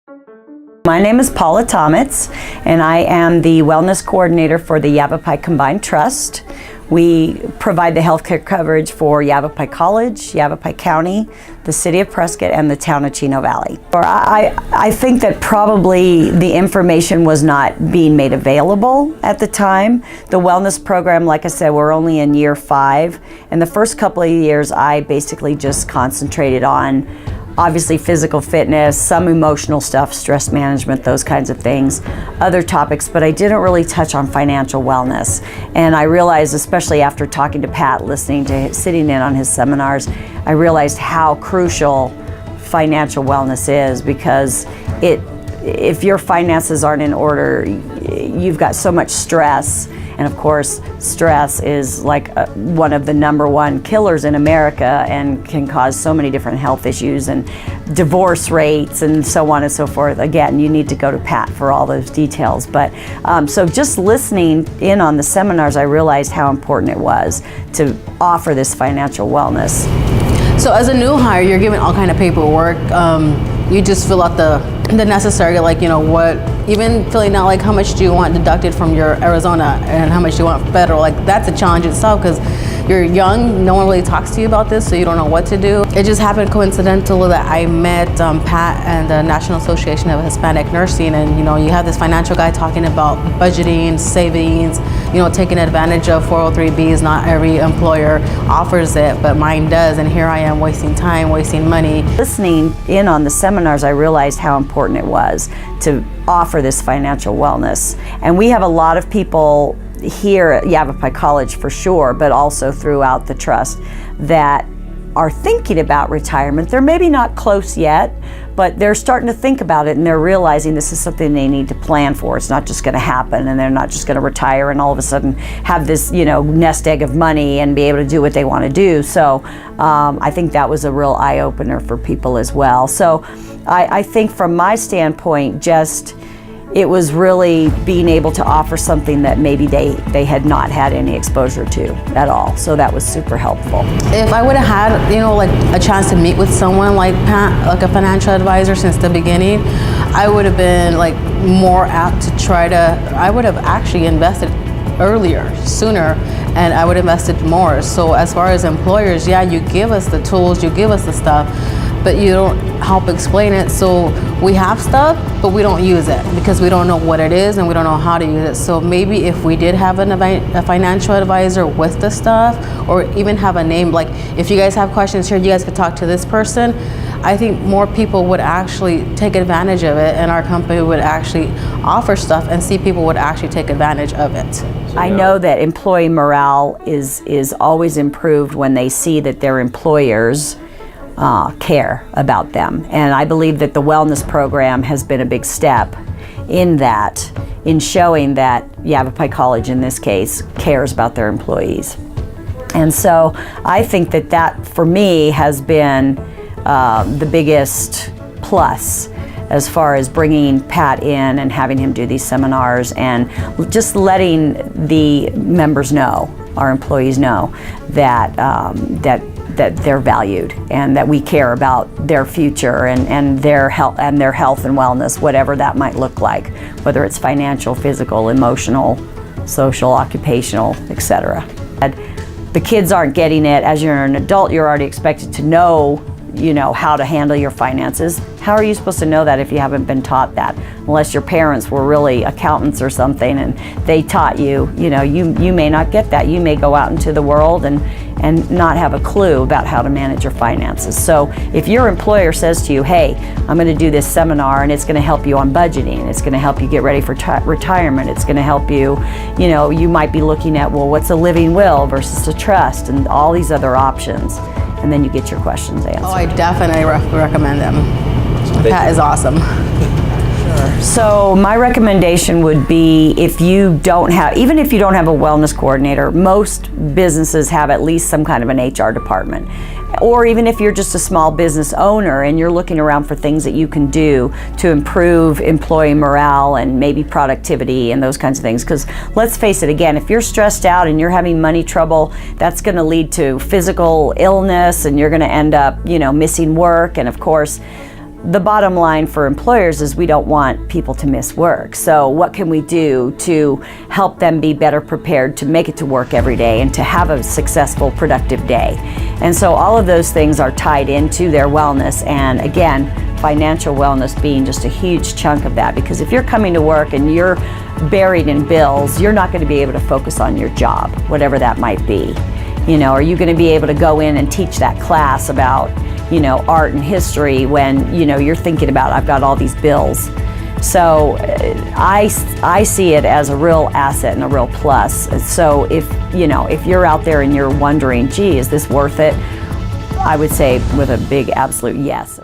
My name is Paula Tomitz, and I am the Wellness Coordinator for the Yavapai Combined Trust. We provide the healthcare coverage for Yavapai College, Yavapai County, the City of Prescott, and the town of Chino Valley. I think that probably the information was not being made available at the time. The wellness program, like I said, we're only in year 5, and the first couple of years I basically just concentrated on obviously physical fitness, some emotional stuff, stress management, those kinds of things, other topics, but I didn't really touch on financial wellness. And I realized, especially after talking to Pat, sitting in on his seminars, I realized how crucial financial wellness is, because if your finances aren't in order, you've got so much stress. And of course, stress is like one of the #1 killers in America and can cause so many different health issues and divorce rates and so on and so forth. Again, you need to go to Pat for all those details. But so just listening in on the seminars, I realized how important it was to offer this financial wellness. So as a new hire, you're given all kind of paperwork. You just fill out the necessary, like, you know, what, even filling out like how much do you want deducted from your Arizona and how much do you want federal. Like, that's a challenge itself, because you're young, no one really talks to you about this, so you don't know what to do. It just happened coincidental that I met Pat and the National Association of Hispanic Nursing, and you know, you have this financial guy talking about budgeting, savings, you know, taking advantage of 403Bs. Not every employer offers it, but mine does, and here I am wasting time, wasting money. Listening in on the seminars, I realized how important it was to offer this financial wellness. And we have a lot of people here at Yavapai College for sure, but also throughout the trust, that are thinking about retirement. They're maybe not close yet, but they're starting to think about it, and they're realizing this is something they need to plan for. It's not just going to happen, and they're not just going to retire and all of a sudden have this, you know, nest egg of money and be able to do what they want to do. So I think that was a real eye-opener for people as well. So I think from my standpoint, just it was really being able to offer something that maybe they had not had any exposure to at all. So that was super helpful. If I would have had, you know, like a chance to meet with someone like Pat, like a financial advisor since the beginning, I would have been like more apt to I would have actually invested earlier, sooner, and I would have invested more. So as far as employers, yeah, you give us the tools, you give us the stuff, but you don't help explain it. So we have stuff, but we don't use it because we don't know what it is and we don't know how to use it. So maybe if we did have a financial advisor with the stuff, or even have a name, like if you guys have questions here, you guys could talk to this person, I think more people would actually take advantage of it, and our company would actually offer stuff and see people would actually take advantage of it. I know that employee morale is always improved when they see that their employers care about them. And I believe that the wellness program has been a big step in that, in showing that Yavapai College in this case cares about their employees. And so I think that for me has been the biggest plus as far as bringing Pat in and having him do these seminars and just letting the members know, our employees know, that that they're valued and that we care about their future and their health and wellness, whatever that might look like, whether it's financial, physical, emotional, social, occupational, etc. The kids aren't getting it. As you're an adult, you're already expected to know, you know, how to handle your finances. How are you supposed to know that if you haven't been taught that? Unless your parents were really accountants or something and they taught you, you know, you may not get that. You may go out into the world and not have a clue about how to manage your finances. So if your employer says to you, hey, I'm going to do this seminar and it's going to help you on budgeting, it's going to help you get ready for retirement, it's going to help you, you know, you might be looking at, well, what's a living will versus a trust and all these other options. And then you get your questions answered. Oh, I definitely recommend them. That is awesome. So my recommendation would be, if you don't have, even if you don't have a wellness coordinator, most businesses have at least some kind of an HR department. Or even if you're just a small business owner and you're looking around for things that you can do to improve employee morale and maybe productivity and those kinds of things. Because let's face it, again, if you're stressed out and you're having money trouble, that's going to lead to physical illness and you're going to end up, you know, missing work. And of course, the bottom line for employers is we don't want people to miss work. So what can we do to help them be better prepared to make it to work every day and to have a successful, productive day? And so all of those things are tied into their wellness, and again, financial wellness being just a huge chunk of that, because if you're coming to work and you're buried in bills, you're not going to be able to focus on your job, whatever that might be. You know, are you going to be able to go in and teach that class about, you know, art and history when, you know, you're thinking about, I've got all these bills? So I see it as a real asset and a real plus. So if, you know, if you're out there and you're wondering, gee, is this worth it? I would say with a big absolute yes.